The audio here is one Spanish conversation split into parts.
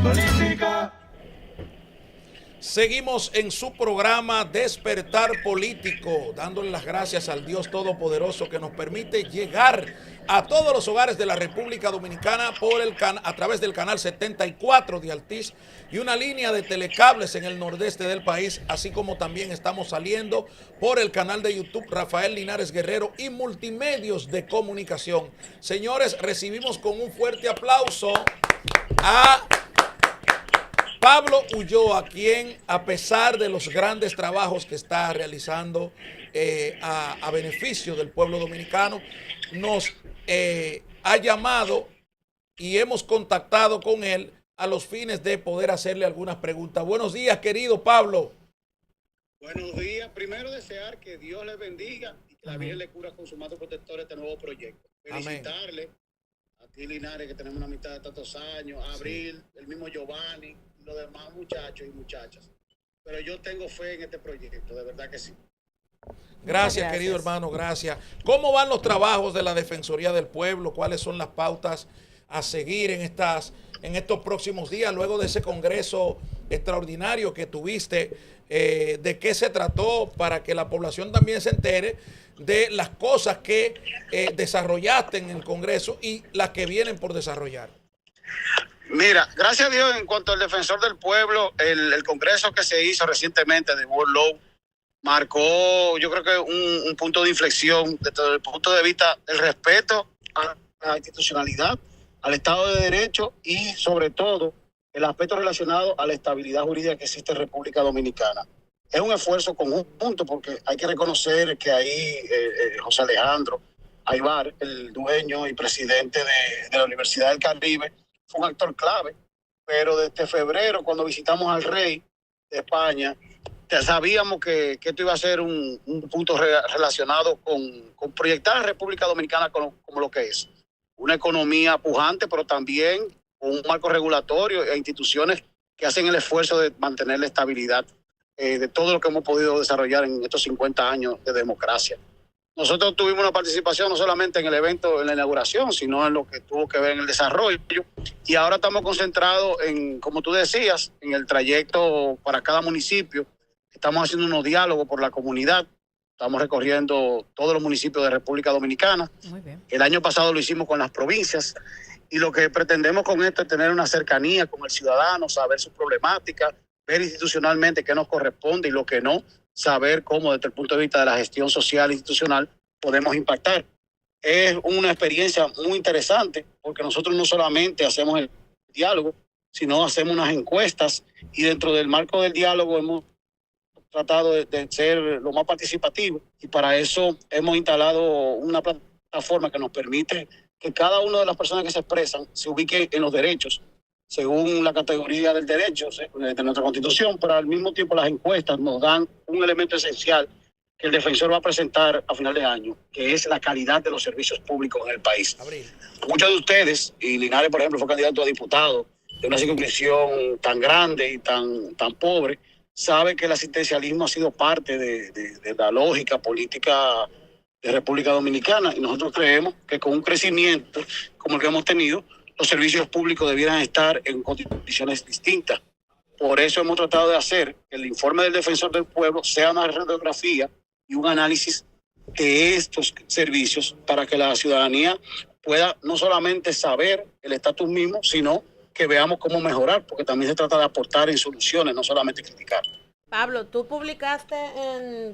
Política. Seguimos en su programa Despertar Político, dándole las gracias al Dios Todopoderoso que nos permite llegar a todos los hogares de la República Dominicana a través del canal 74 de Altiz y una línea de telecables en el nordeste del país, así como también estamos saliendo por el canal de YouTube Rafael Linares Guerrero y Multimedios de Comunicación. Señores, recibimos con un fuerte aplauso a Pablo Ulloa, quien a pesar de los grandes trabajos que está realizando a beneficio del pueblo dominicano, nos ha llamado y hemos contactado con él a los fines de poder hacerle algunas preguntas. Buenos días, querido Pablo. Buenos días. Primero desear que Dios les bendiga y que la Virgen le cura con su manto protector este nuevo proyecto. Felicitarle a ti, Linares, que tenemos una amistad de tantos años, a Abril, el mismo Giovanni, los demás muchachos y muchachas. Pero yo tengo fe en este proyecto, de verdad que sí. Gracias, querido hermano, gracias. ¿Cómo van los trabajos de la Defensoría del Pueblo? ¿Cuáles son las pautas a seguir en estos próximos días, luego de ese congreso extraordinario que tuviste? ¿De qué se trató para que la población también se entere de las cosas que desarrollaste en el congreso y las que vienen por desarrollar? Mira, gracias a Dios, en cuanto al Defensor del Pueblo, el congreso que se hizo recientemente de World Law marcó, yo creo que un punto de inflexión desde el punto de vista del respeto a la institucionalidad, al Estado de Derecho y sobre todo el aspecto relacionado a la estabilidad jurídica que existe en República Dominicana. Es un esfuerzo conjunto porque hay que reconocer que ahí José Alejandro Aybar, el dueño y presidente de la Universidad del Caribe, fue un actor clave, pero desde febrero, cuando visitamos al rey de España, sabíamos que esto iba a ser un punto relacionado con proyectar a la República Dominicana como lo que es. Una economía pujante, pero también con un marco regulatorio e instituciones que hacen el esfuerzo de mantener la estabilidad de todo lo que hemos podido desarrollar en estos 50 años de democracia. Nosotros tuvimos una participación no solamente en el evento, en la inauguración, sino en lo que tuvo que ver en el desarrollo. Y ahora estamos concentrados en, como tú decías, en el trayecto para cada municipio. Estamos haciendo unos diálogos por la comunidad. Estamos recorriendo todos los municipios de República Dominicana. Muy bien. El año pasado lo hicimos con las provincias. Y lo que pretendemos con esto es tener una cercanía con el ciudadano, saber sus problemáticas, ver institucionalmente qué nos corresponde y lo que no, saber cómo desde el punto de vista de la gestión social e institucional podemos impactar. Es una experiencia muy interesante porque nosotros no solamente hacemos el diálogo, sino hacemos unas encuestas y dentro del marco del diálogo hemos tratado de ser lo más participativo y para eso hemos instalado una plataforma que nos permite que cada una de las personas que se expresan se ubique en los derechos según la categoría del derecho de nuestra Constitución, pero al mismo tiempo las encuestas nos dan un elemento esencial que el defensor va a presentar a final de año, que es la calidad de los servicios públicos en el país. Muchos de ustedes, y Linares, por ejemplo, fue candidato a diputado de una circunscripción tan grande y tan pobre, sabe que el asistencialismo ha sido parte de la lógica política de República Dominicana y nosotros creemos que con un crecimiento como el que hemos tenido, los servicios públicos debieran estar en condiciones distintas. Por eso hemos tratado de hacer que el informe del Defensor del Pueblo sea una radiografía y un análisis de estos servicios para que la ciudadanía pueda no solamente saber el estatus mismo, sino que veamos cómo mejorar, porque también se trata de aportar en soluciones, no solamente criticar. Pablo, tú publicaste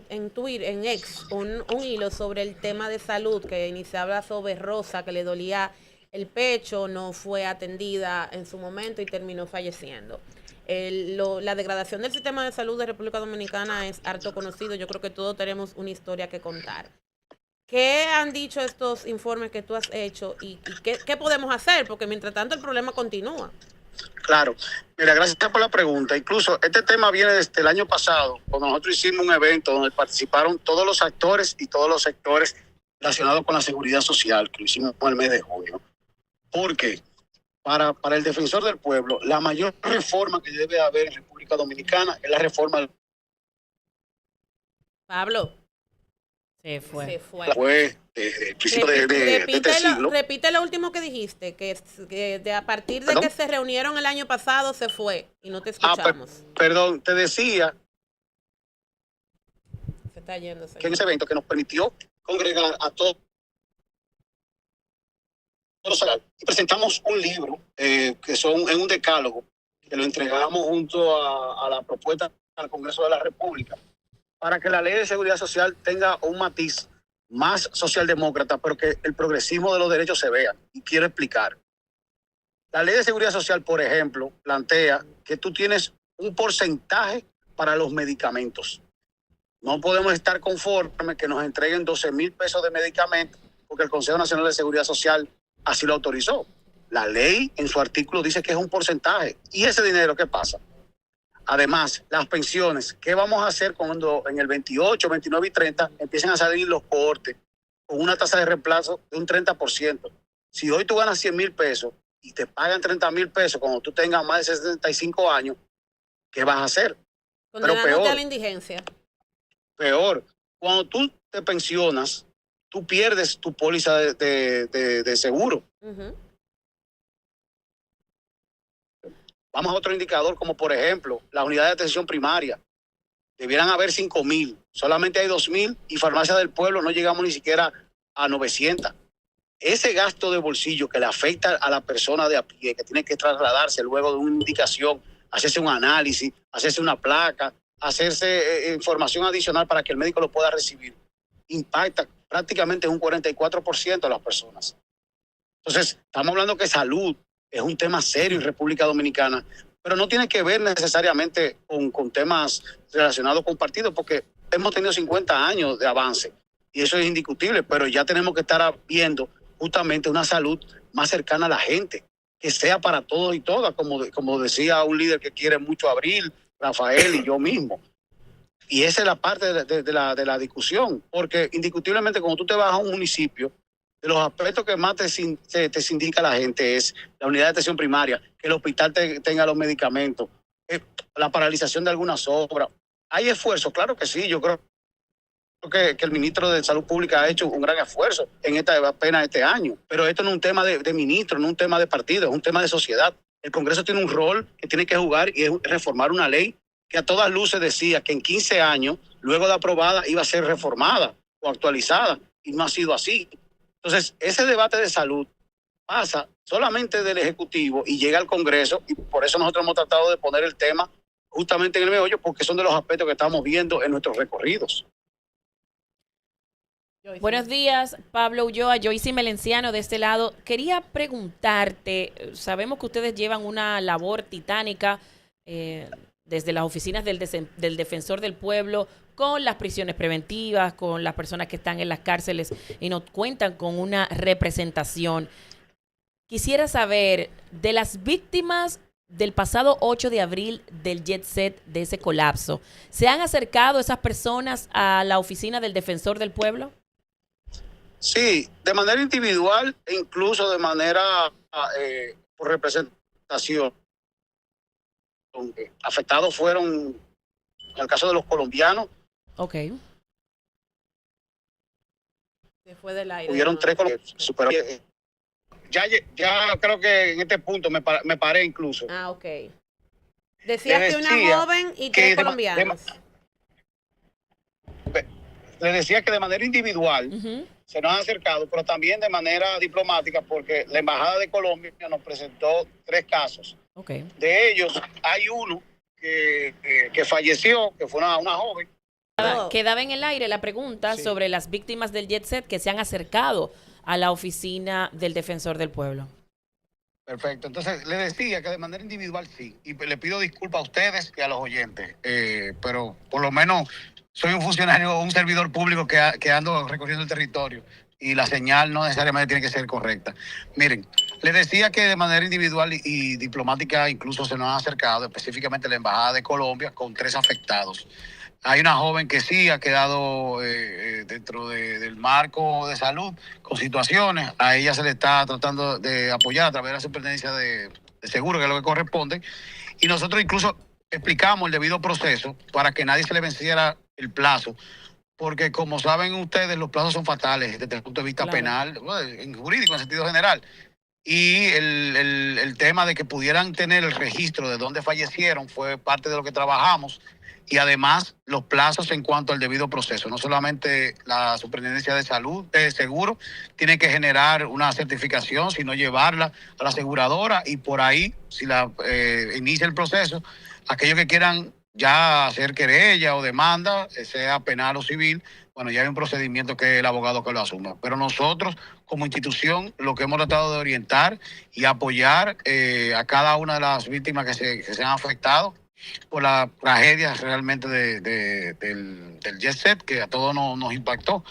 en Twitter, en X, un hilo sobre el tema de salud que iniciaba sobre Rosa, que le dolía el pecho, no fue atendida en su momento y terminó falleciendo. La degradación del sistema de salud de República Dominicana es harto conocido. Yo creo que todos tenemos una historia que contar. ¿Qué han dicho estos informes que tú has hecho y qué podemos hacer? Porque mientras tanto el problema continúa. Claro. Mira, gracias por la pregunta. Incluso este tema viene desde el año pasado, cuando nosotros hicimos un evento donde participaron todos los actores y todos los sectores relacionados con la seguridad social, que lo hicimos en el mes de junio. Porque para el Defensor del Pueblo, la mayor reforma que debe haber en República Dominicana es la reforma. Pablo, Se fue. Fue principio de este siglo. Repite lo último que dijiste, que a partir de que se reunieron el año pasado se fue y no te escuchamos. Perdón, te decía se está yendo, que en ese evento que nos permitió congregar a todos y presentamos un libro que son en un decálogo que lo entregamos junto a la propuesta al Congreso de la República para que la ley de seguridad social tenga un matiz más socialdemócrata, pero que el progresismo de los derechos se vea. Y quiero explicar. La ley de seguridad social, por ejemplo, plantea que tú tienes un porcentaje para los medicamentos. No podemos estar conformes que nos entreguen 12,000 pesos de medicamentos porque el Consejo Nacional de Seguridad Social así lo autorizó. La ley en su artículo dice que es un porcentaje. ¿Y ese dinero qué pasa? Además, las pensiones, ¿qué vamos a hacer cuando en el 28, 29 y 30 empiecen a salir los cohortes con una tasa de reemplazo de un 30%? Si hoy tú ganas 100,000 pesos y te pagan 30,000 pesos cuando tú tengas más de 65 años, ¿qué vas a hacer? Pero peor, a la indigencia. Peor, cuando tú te pensionas, tú pierdes tu póliza de seguro. Vamos a otro indicador, como por ejemplo, la unidad de atención primaria. Debieran haber 5,000, solamente hay 2,000 y Farmacia del Pueblo no llegamos ni siquiera a 900. Ese gasto de bolsillo que le afecta a la persona de a pie, que tiene que trasladarse luego de una indicación, hacerse un análisis, hacerse una placa, hacerse información adicional para que el médico lo pueda recibir, impacta prácticamente un 44% de las personas. Entonces, estamos hablando que salud es un tema serio en República Dominicana, pero no tiene que ver necesariamente con temas relacionados con partidos, porque hemos tenido 50 años de avance y eso es indiscutible, pero ya tenemos que estar viendo justamente una salud más cercana a la gente, que sea para todos y todas, como decía un líder que quiere mucho, Abril, Rafael y yo mismo. Y esa es la parte de la discusión, porque indiscutiblemente cuando tú te vas a un municipio, de los aspectos que más te sindica la gente es la unidad de atención primaria, que el hospital tenga los medicamentos, la paralización de algunas obras. ¿Hay esfuerzo? Claro que sí. Yo creo que el ministro de Salud Pública ha hecho un gran esfuerzo en apenas este año. Pero esto no es un tema de ministro, no es un tema de partido, es un tema de sociedad. El Congreso tiene un rol que tiene que jugar y es reformar una ley que a todas luces decía que en 15 años, luego de aprobada, iba a ser reformada o actualizada, y no ha sido así. Entonces, ese debate de salud pasa solamente del Ejecutivo y llega al Congreso, y por eso nosotros hemos tratado de poner el tema justamente en el meollo, porque son de los aspectos que estamos viendo en nuestros recorridos. Buenos días, Pablo Ulloa, Joyce Melenciano de este lado. Quería preguntarte, sabemos que ustedes llevan una labor titánica desde las oficinas del Defensor del Pueblo, con las prisiones preventivas, con las personas que están en las cárceles y no cuentan con una representación. Quisiera saber, de las víctimas del pasado 8 de abril del jet set, de ese colapso, ¿se han acercado esas personas a la oficina del Defensor del Pueblo? Sí, de manera individual e incluso de manera por representación. Afectados fueron, en el caso de los colombianos. Ok. Se fue del aire. Hubieron 3 colombianos. Ya creo que en este punto me paré incluso. Ah, ok. Decías que una joven y 3 colombianos. Le decía que de manera individual se nos han acercado, pero también de manera diplomática, porque la Embajada de Colombia nos presentó 3 casos. Okay. De ellos hay uno que falleció, que fue una joven. Quedaba en el aire la pregunta sobre las víctimas del jet set que se han acercado a la oficina del Defensor del Pueblo. Perfecto. Entonces, le decía que de manera individual sí. Y le pido disculpas a ustedes y a los oyentes. Pero por lo menos soy un funcionario, un servidor público que ando recorriendo el territorio. Y la señal no necesariamente tiene que ser correcta. Miren, les decía que de manera individual y diplomática incluso se nos ha acercado, específicamente la Embajada de Colombia, con 3 afectados. Hay una joven que sí ha quedado dentro del marco de salud con situaciones. A ella se le está tratando de apoyar a través de la Superintendencia de Seguro, que es lo que corresponde. Y nosotros incluso explicamos el debido proceso para que nadie se le venciera el plazo, porque como saben ustedes, los plazos son fatales desde el punto de vista penal, en jurídico, en sentido general. Y el tema de que pudieran tener el registro de dónde fallecieron fue parte de lo que trabajamos. Y además los plazos en cuanto al debido proceso. No solamente la Superintendencia de Salud, de Seguro, tiene que generar una certificación, sino llevarla a la aseguradora y por ahí, si la inicia el proceso, aquellos que quieran ya hacer querella o demanda, sea penal o civil, bueno, ya hay un procedimiento que es el abogado que lo asuma. Pero nosotros, como institución, lo que hemos tratado de orientar y apoyar a cada una de las víctimas que se han afectado por la tragedia realmente del Jet Set, que a todos nos impactó.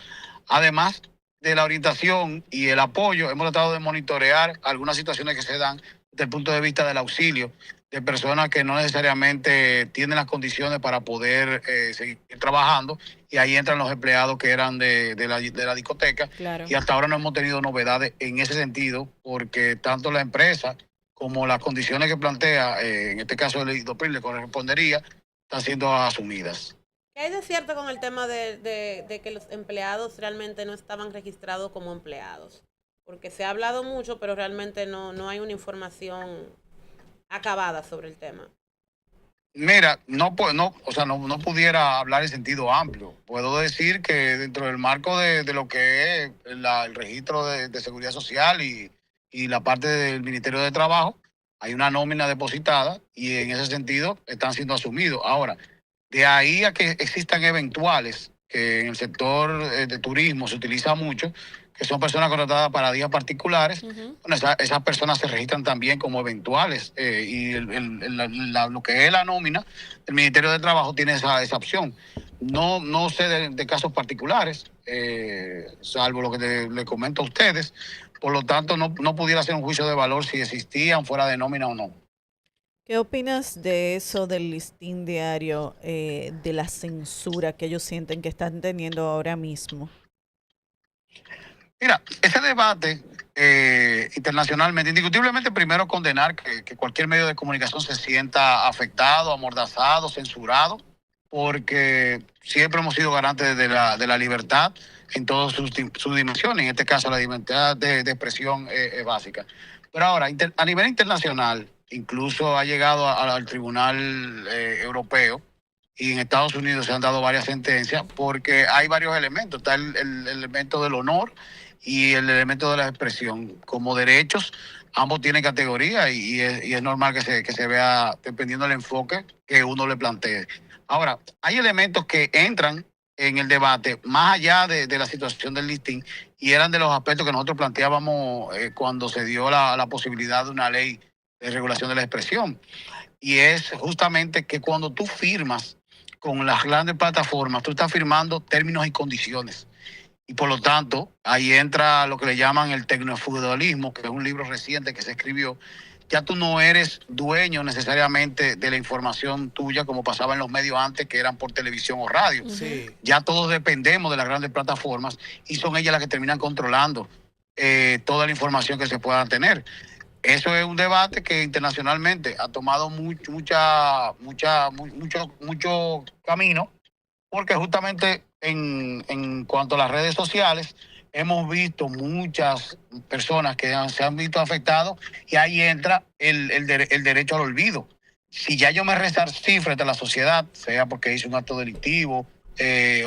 Además de la orientación y el apoyo, hemos tratado de monitorear algunas situaciones que se dan desde el punto de vista del auxilio de personas que no necesariamente tienen las condiciones para poder seguir trabajando, y ahí entran los empleados que eran de la discoteca. Claro. Y hasta ahora no hemos tenido novedades en ese sentido, porque tanto la empresa como las condiciones que plantea, en este caso el IDOPRIL le correspondería, están siendo asumidas. ¿Qué hay de cierto con el tema de que los empleados realmente no estaban registrados como empleados? Porque se ha hablado mucho, pero realmente no hay una información acabada sobre el tema. Mira, no pudiera hablar en sentido amplio. Puedo decir que dentro del marco de lo que es el registro de seguridad social y la parte del Ministerio de Trabajo, hay una nómina depositada y en ese sentido están siendo asumidos. Ahora, de ahí a que existan eventuales, que en el sector de turismo se utiliza mucho, que son personas contratadas para días particulares, bueno, esas personas se registran también como eventuales, y lo que es la nómina, el Ministerio de Trabajo tiene esa opción. No sé de casos particulares, salvo lo que le comento a ustedes. Por lo tanto, no pudiera hacer un juicio de valor si existían fuera de nómina o no. ¿Qué opinas de eso del listín diario, de la censura que ellos sienten que están teniendo ahora mismo? Mira, ese debate internacionalmente, indiscutiblemente, primero condenar que cualquier medio de comunicación se sienta afectado, amordazado, censurado, porque siempre hemos sido garantes de la libertad en todas sus dimensiones, en este caso la libertad de expresión básica. Pero ahora, a nivel internacional, incluso ha llegado al Tribunal Europeo, y en Estados Unidos se han dado varias sentencias, porque hay varios elementos. Está el elemento del honor y el elemento de la expresión. Como derechos, ambos tienen categoría y es normal que se vea dependiendo del enfoque que uno le plantee. Ahora, hay elementos que entran en el debate más allá de la situación del listín, y eran de los aspectos que nosotros planteábamos cuando se dio la posibilidad de una ley de regulación de la expresión. Y es justamente que cuando tú firmas con las grandes plataformas, tú estás firmando términos y condiciones. Y por lo tanto, ahí entra lo que le llaman el tecnofeudalismo, que es un libro reciente que se escribió. Ya tú no eres dueño necesariamente de la información tuya, como pasaba en los medios antes, que eran por televisión o radio. Sí. Ya todos dependemos de las grandes plataformas y son ellas las que terminan controlando toda la información que se pueda tener. Eso es un debate que internacionalmente ha tomado mucho camino, porque justamente en cuanto a las redes sociales, hemos visto muchas personas que se han visto afectadas, y ahí entra el derecho al olvido. Si ya yo me resarcí frente a la sociedad, sea porque hice un acto delictivo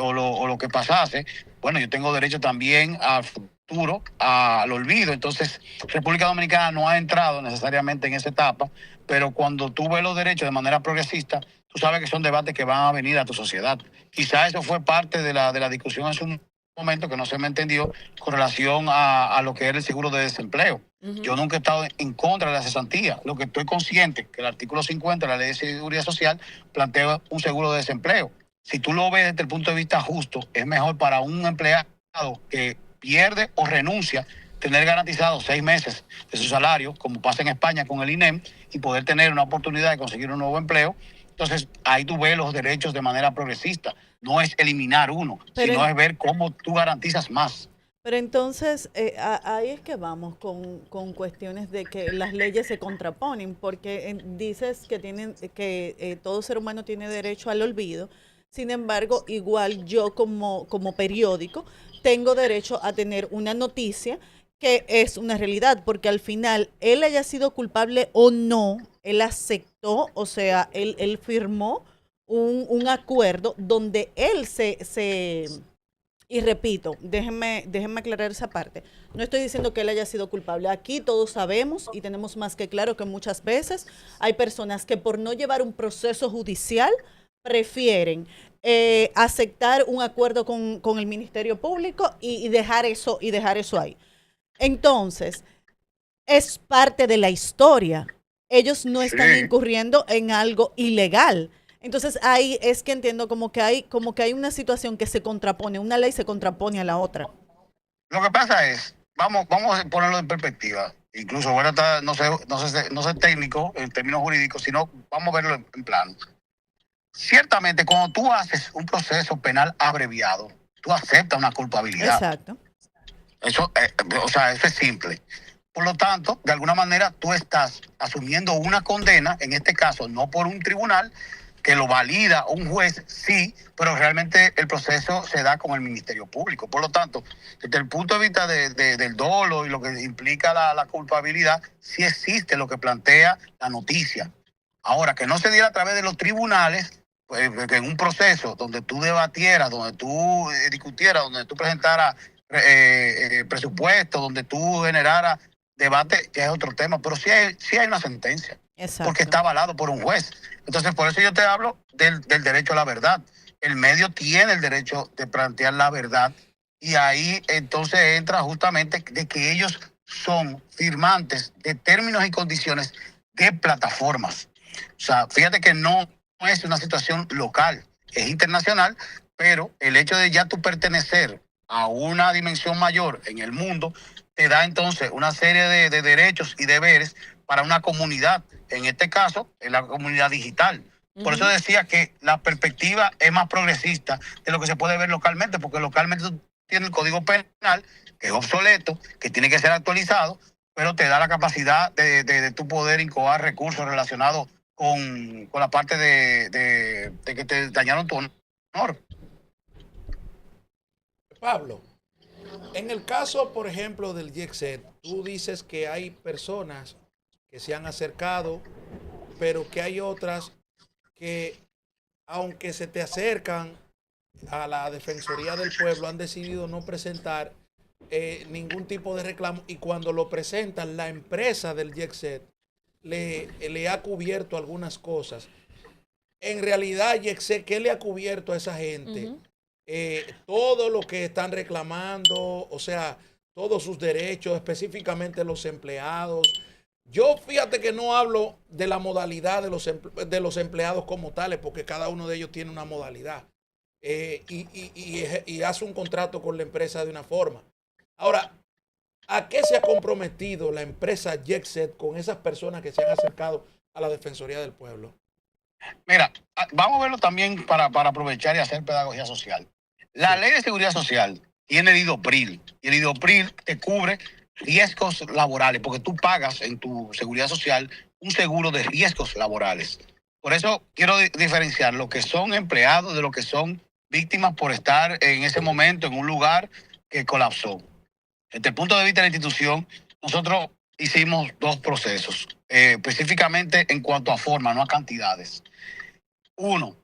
o lo que pasase, bueno, yo tengo derecho también al futuro, al olvido. Entonces, República Dominicana no ha entrado necesariamente en esa etapa, pero cuando tú ves los derechos de manera progresista, tú sabes que son debates que van a venir a tu sociedad. Quizás eso fue parte de la discusión en su momento, que no se me entendió con relación a lo que era el seguro de desempleo. Yo nunca he estado en contra de la cesantía. Lo que estoy consciente que el artículo 50 de la Ley de Seguridad Social plantea un seguro de desempleo. Si tú lo ves desde el punto de vista justo, es mejor para un empleado que pierde o renuncia tener garantizado 6 meses de su salario, como pasa en España con el INEM, y poder tener una oportunidad de conseguir un nuevo empleo. Entonces, ahí tú ves los derechos de manera progresista. No es eliminar uno, sino es ver cómo tú garantizas más. Pero entonces, ahí es que vamos con cuestiones de que las leyes se contraponen, porque dices que todo ser humano tiene derecho al olvido. Sin embargo, igual yo como periódico tengo derecho a tener una noticia que es una realidad, porque al final él haya sido culpable o no, él aceptó, o sea, él firmó un acuerdo donde él y repito, déjenme aclarar esa parte. No estoy diciendo que él haya sido culpable. Aquí todos sabemos y tenemos más que claro que muchas veces hay personas que por no llevar un proceso judicial prefieren aceptar un acuerdo con el Ministerio Público y dejar eso ahí. Entonces, es parte de la historia. Ellos no están incurriendo en algo ilegal. Entonces ahí es que entiendo como que hay una situación que se contrapone, una ley se contrapone a la otra. Lo que pasa es, vamos a ponerlo en perspectiva. Incluso, bueno, no sé técnico en términos jurídicos, sino vamos a verlo en plano. Ciertamente, cuando tú haces un proceso penal abreviado, tú aceptas una culpabilidad. Exacto. Eso, eso es simple. Por lo tanto, de alguna manera, tú estás asumiendo una condena, en este caso, no por un tribunal, que lo valida un juez, sí, pero realmente el proceso se da con el Ministerio Público. Por lo tanto, desde el punto de vista del dolo y lo que implica la culpabilidad, sí existe lo que plantea la noticia. Ahora, que no se diera a través de los tribunales, pues, que en un proceso donde tú debatieras, donde tú discutieras, donde tú presentaras presupuesto, donde tú generaras debate, que es otro tema, pero sí hay una sentencia. Exacto. Porque está avalado por un juez. Entonces, por eso yo te hablo del derecho a la verdad. El medio tiene el derecho de plantear la verdad y ahí entonces entra justamente de que ellos son firmantes de términos y condiciones de plataformas. O sea, fíjate que no es una situación local, es internacional, pero el hecho de ya tú pertenecer a una dimensión mayor en el mundo te da entonces una serie de derechos y deberes para una comunidad, en este caso, en la comunidad digital. Por eso decía que la perspectiva es más progresista de lo que se puede ver localmente, porque localmente tú tienes el Código Penal, que es obsoleto, que tiene que ser actualizado, pero te da la capacidad de tu poder incoar recursos relacionados con la parte de que te dañaron tu honor. Pablo, en el caso, por ejemplo, del Yexet, tú dices que hay personas que se han acercado, pero que hay otras que, aunque se te acercan a la Defensoría del Pueblo, han decidido no presentar ningún tipo de reclamo, y cuando lo presentan, la empresa del Yexet le ha cubierto algunas cosas. En realidad, Yexet, ¿qué le ha cubierto a esa gente? Todo lo que están reclamando, o sea, todos sus derechos, específicamente los empleados. Yo fíjate que no hablo de la modalidad de los empleados como tales, porque cada uno de ellos tiene una modalidad y hace un contrato con la empresa de una forma. Ahora, ¿a qué se ha comprometido la empresa Yexet con esas personas que se han acercado a la Defensoría del Pueblo? Mira, vamos a verlo también para aprovechar y hacer pedagogía social. La Ley de Seguridad Social tiene el IDOPRIL, y el IDOPRIL te cubre riesgos laborales, porque tú pagas en tu seguridad social un seguro de riesgos laborales. Por eso quiero diferenciar lo que son empleados de lo que son víctimas por estar en ese momento en un lugar que colapsó. Desde el punto de vista de la institución, nosotros hicimos dos procesos, específicamente en cuanto a forma, no a cantidades. Uno,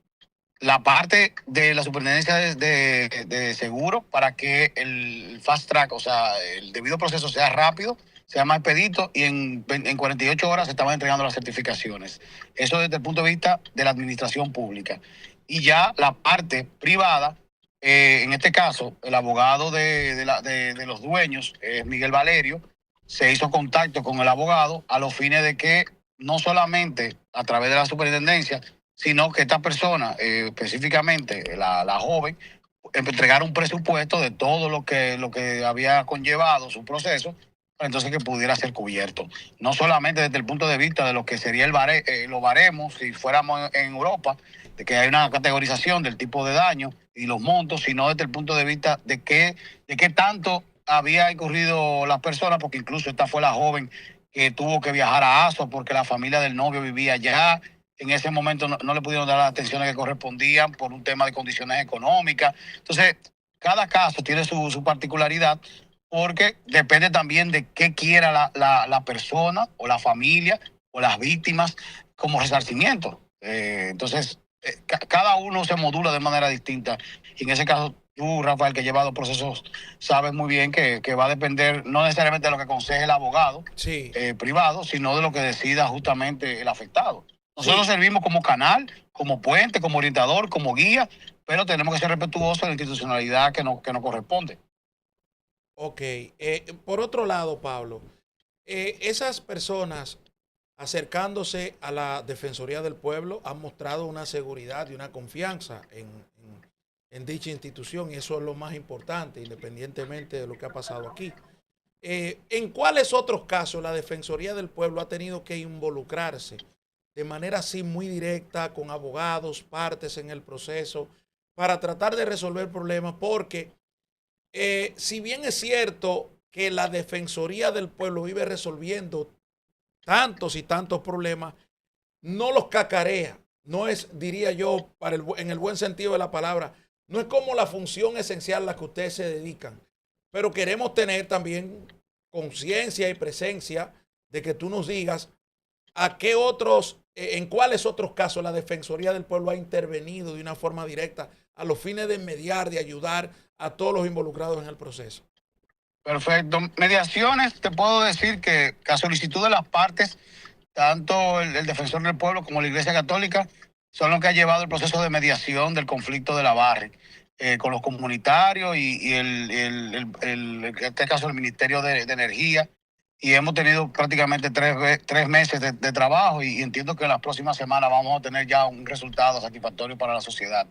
la parte de la superintendencia de seguro para que el fast track, o sea, el debido proceso sea rápido, sea más expedito, y en 48 horas se estaban entregando las certificaciones. Eso desde el punto de vista de la administración pública. Y ya la parte privada, en este caso, el abogado de los dueños, Miguel Valerio, se hizo contacto con el abogado a los fines de que no solamente a través de la superintendencia, sino que esta persona, específicamente la joven, entregara un presupuesto de todo lo que había conllevado su proceso, para entonces que pudiera ser cubierto. No solamente desde el punto de vista de lo que sería los baremos, si fuéramos en Europa, de que hay una categorización del tipo de daño y los montos, sino desde el punto de vista de qué tanto había incurrido las personas, porque incluso esta fue la joven que tuvo que viajar a Asua porque la familia del novio vivía allá, en ese momento no le pudieron dar las atenciones que correspondían por un tema de condiciones económicas. Entonces, cada caso tiene su particularidad porque depende también de qué quiera la persona o la familia o las víctimas como resarcimiento. Entonces, cada uno se modula de manera distinta. Y en ese caso, tú, Rafael, que has llevado procesos, sabes muy bien que va a depender no necesariamente de lo que aconseje el abogado Sí. privado, sino de lo que decida justamente el afectado. Nosotros Sí. servimos como canal, como puente, como orientador, como guía, pero tenemos que ser respetuosos de la institucionalidad que nos corresponde. Ok. Por otro lado, Pablo, esas personas acercándose a la Defensoría del Pueblo han mostrado una seguridad y una confianza en dicha institución y eso es lo más importante, independientemente de lo que ha pasado aquí. ¿En cuáles otros casos la Defensoría del Pueblo ha tenido que involucrarse de manera así muy directa con abogados, partes en el proceso, para tratar de resolver problemas? Porque si bien es cierto que la Defensoría del Pueblo vive resolviendo tantos y tantos problemas, no los cacarea. No es, diría yo, en el buen sentido de la palabra, no es como la función esencial a la que ustedes se dedican. Pero queremos tener también conciencia y presencia de que tú nos digas a qué otros, en cuáles otros casos la Defensoría del Pueblo ha intervenido de una forma directa a los fines de mediar, de ayudar a todos los involucrados en el proceso. Perfecto. Mediaciones, te puedo decir que a solicitud de las partes, tanto el Defensor del Pueblo como la Iglesia Católica, son los que han llevado el proceso de mediación del conflicto de la Barri, con los comunitarios y en este caso el Ministerio de Energía. Y hemos tenido prácticamente 3 meses de trabajo y entiendo que en las próximas semanas vamos a tener ya un resultado satisfactorio para la sociedad.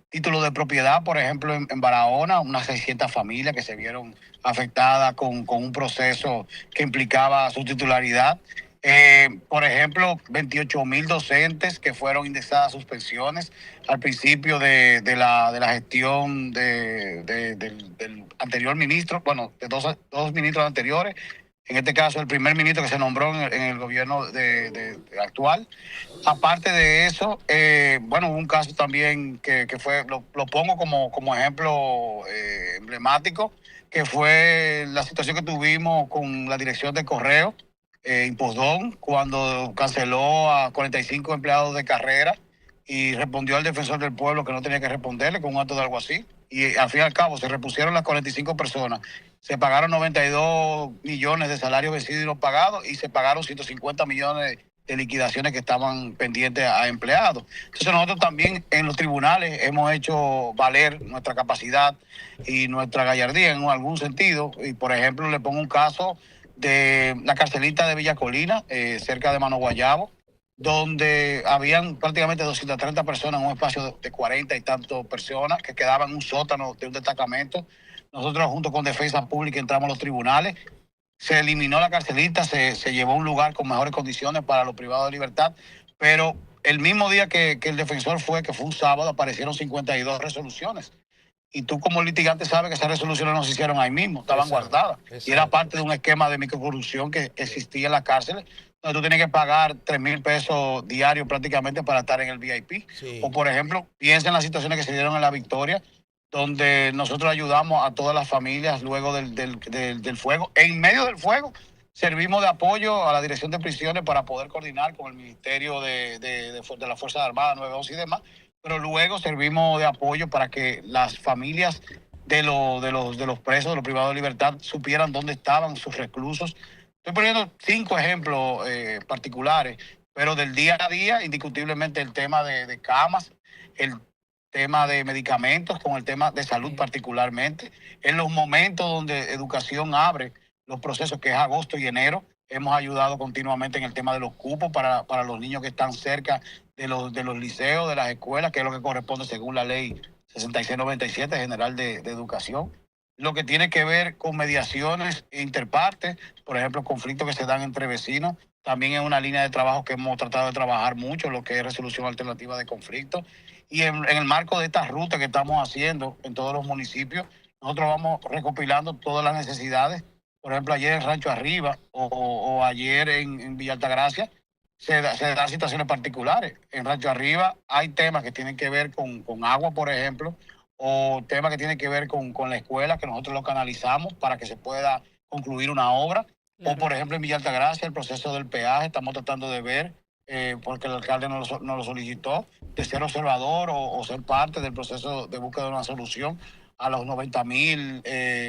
Título de propiedad, por ejemplo, en Barahona, unas 600 familias que se vieron afectadas con un proceso que implicaba su titularidad. Por ejemplo, 28.000 docentes que fueron indexadas a sus pensiones al principio de la gestión del anterior ministro, bueno, de dos ministros anteriores. En este caso, el primer ministro que se nombró en el gobierno actual. Aparte de eso, bueno, hubo un caso también que fue, lo pongo como ejemplo emblemático, que fue la situación que tuvimos con la dirección de correo, Impostón, cuando canceló a 45 empleados de carrera y respondió al Defensor del Pueblo que no tenía que responderle con un acto de alguacil. Y al fin y al cabo se repusieron las 45 personas. Se pagaron 92 millones de salarios vencidos y no pagados y se pagaron 150 millones de liquidaciones que estaban pendientes a empleados. Entonces nosotros también en los tribunales hemos hecho valer nuestra capacidad y nuestra gallardía en algún sentido. Y por ejemplo le pongo un caso de la carcelita de Villa Colina, cerca de Mano Guayabo, donde habían prácticamente 230 personas en un espacio de 40 y tantos personas que quedaban en un sótano de un destacamento. Nosotros junto con Defensa Pública entramos a los tribunales, se eliminó la carcelita, se llevó a un lugar con mejores condiciones para los privados de libertad, pero el mismo día que el defensor fue, que fue un sábado, aparecieron 52 resoluciones. Y tú como litigante sabes que esas resoluciones no se hicieron ahí mismo, estaban guardadas. Y era parte de un esquema de microcorrupción que existía en las cárceles, donde tú tienes que pagar 3,000 pesos diarios prácticamente para estar en el VIP. Sí. O por ejemplo, piensa en las situaciones que se dieron en La Victoria, donde nosotros ayudamos a todas las familias luego del fuego. En medio del fuego servimos de apoyo a la Dirección de Prisiones para poder coordinar con el Ministerio de las Fuerzas Armadas, 911 y demás, pero luego servimos de apoyo para que las familias de los presos, de los privados de libertad, supieran dónde estaban sus reclusos. Estoy poniendo 5 ejemplos particulares, pero del día a día, indiscutiblemente el tema de camas, el tema de medicamentos, con el tema de salud particularmente. En los momentos donde educación abre los procesos, que es agosto y enero, hemos ayudado continuamente en el tema de los cupos para los niños que están cerca de los liceos, de las escuelas, que es lo que corresponde según la ley 6697 general de educación. Lo que tiene que ver con mediaciones interpartes, por ejemplo, conflictos que se dan entre vecinos, también es una línea de trabajo que hemos tratado de trabajar mucho, lo que es resolución alternativa de conflictos. Y en el marco de esta ruta que estamos haciendo en todos los municipios, nosotros vamos recopilando todas las necesidades. Por ejemplo, ayer en Rancho Arriba o ayer en Villa Altagracia, se dan situaciones particulares. En Rancho Arriba hay temas que tienen que ver con agua, por ejemplo, o temas que tienen que ver con la escuela, que nosotros lo canalizamos para que se pueda concluir una obra. Claro. O, por ejemplo, en Villa Altagracia, el proceso del peaje, estamos tratando de ver, porque el alcalde nos lo solicitó, de ser observador o ser parte del proceso de búsqueda de una solución a los 90,000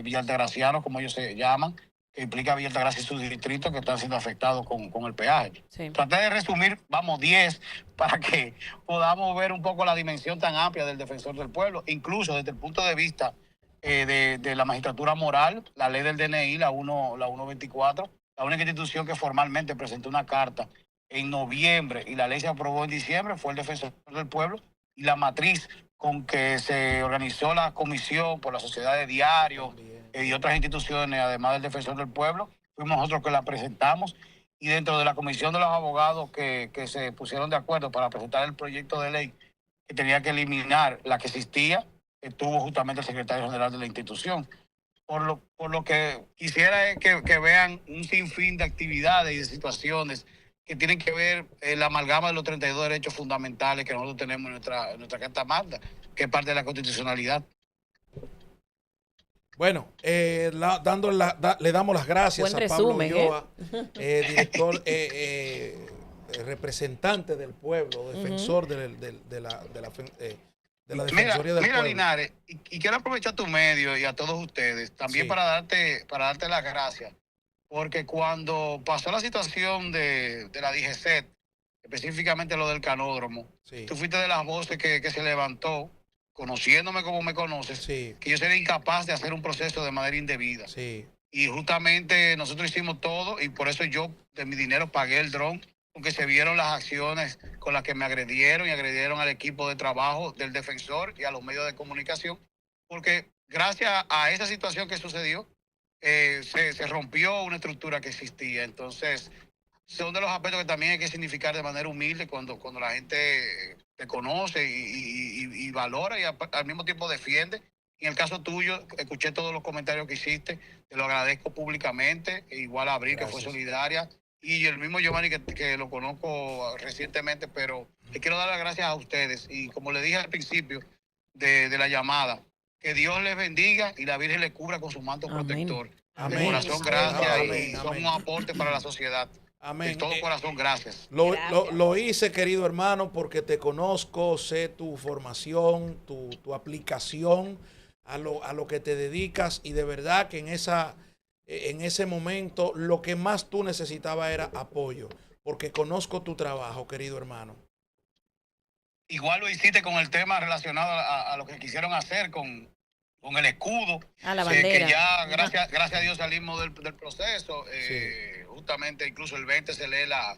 Villa Altagracianos, como ellos se llaman, que implica Villa Altagracia y sus distritos que están siendo afectados con el peaje. Sí. Traté de resumir, 10, para que podamos ver un poco la dimensión tan amplia del defensor del pueblo, incluso desde el punto de vista de la magistratura moral, la ley del DNI, la 124, la única institución que formalmente presentó una carta en noviembre y la ley se aprobó en diciembre fue el defensor del pueblo, y la matriz con que se organizó la comisión por la sociedad de diarios y otras instituciones, además del defensor del pueblo, fuimos nosotros que la presentamos, y dentro de la comisión de los abogados que se pusieron de acuerdo para presentar el proyecto de ley que tenía que eliminar la que existía, estuvo justamente el secretario general de la institución. Por lo que quisiera es que vean un sinfín de actividades y de situaciones que tienen que ver la amalgama de los 32 derechos fundamentales que nosotros tenemos en nuestra Carta Magna, que es parte de la constitucionalidad. Bueno, le damos las gracias Buen a Pablo resumen, Ulloa, director, representante del pueblo, defensor de la Defensoría del Mira, Pueblo. Linares, y quiero aprovechar tu medio y a todos ustedes también Sí. para darte las gracias, porque cuando pasó la situación de la DGCET, específicamente lo del canódromo, Sí. tú fuiste de las voces que se levantó, conociéndome como me conoces, Sí. que yo sería incapaz de hacer un proceso de manera indebida. Sí. Y justamente nosotros hicimos todo, y por eso yo de mi dinero pagué el dron, porque se vieron las acciones con las que me agredieron y agredieron al equipo de trabajo del defensor y a los medios de comunicación, porque gracias a esa situación que sucedió, se rompió una estructura que existía. Entonces, son de los aspectos que también hay que significar de manera humilde cuando la gente te conoce y valora y al mismo tiempo defiende. En el caso tuyo, escuché todos los comentarios que hiciste, te lo agradezco públicamente, igual a Abril, que fue solidaria, y el mismo Giovanni, que lo conozco recientemente, pero le quiero dar las gracias a ustedes, y como le dije al principio de la llamada, que Dios les bendiga y la Virgen les cubra con su manto protector. Amén. De corazón, gracias, Amén. y son Amén. un aporte para la sociedad. Amén. De todo corazón, gracias. Lo hice, querido hermano, porque te conozco, sé tu formación, tu aplicación a lo que te dedicas, y de verdad que en ese momento lo que más tú necesitabas era apoyo, porque conozco tu trabajo, querido hermano. Igual lo hiciste con el tema relacionado a lo que quisieron hacer con el escudo. A la Que bandera. ya, gracias a Dios, salimos del proceso. Sí. Justamente, incluso el 20 se lee la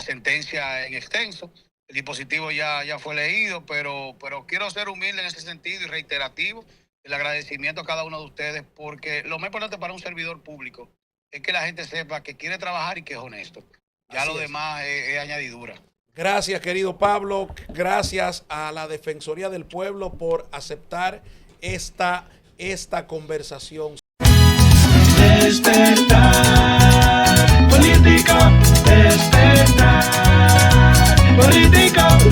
sentencia en extenso. El dispositivo ya fue leído, pero quiero ser humilde en ese sentido y reiterativo el agradecimiento a cada uno de ustedes, porque lo más importante para un servidor público es que la gente sepa que quiere trabajar y que es honesto. Ya Así lo es. demás es añadidura. Gracias, querido Pablo. Gracias a la Defensoría del Pueblo por aceptar esta conversación. Despertar político, despertar político.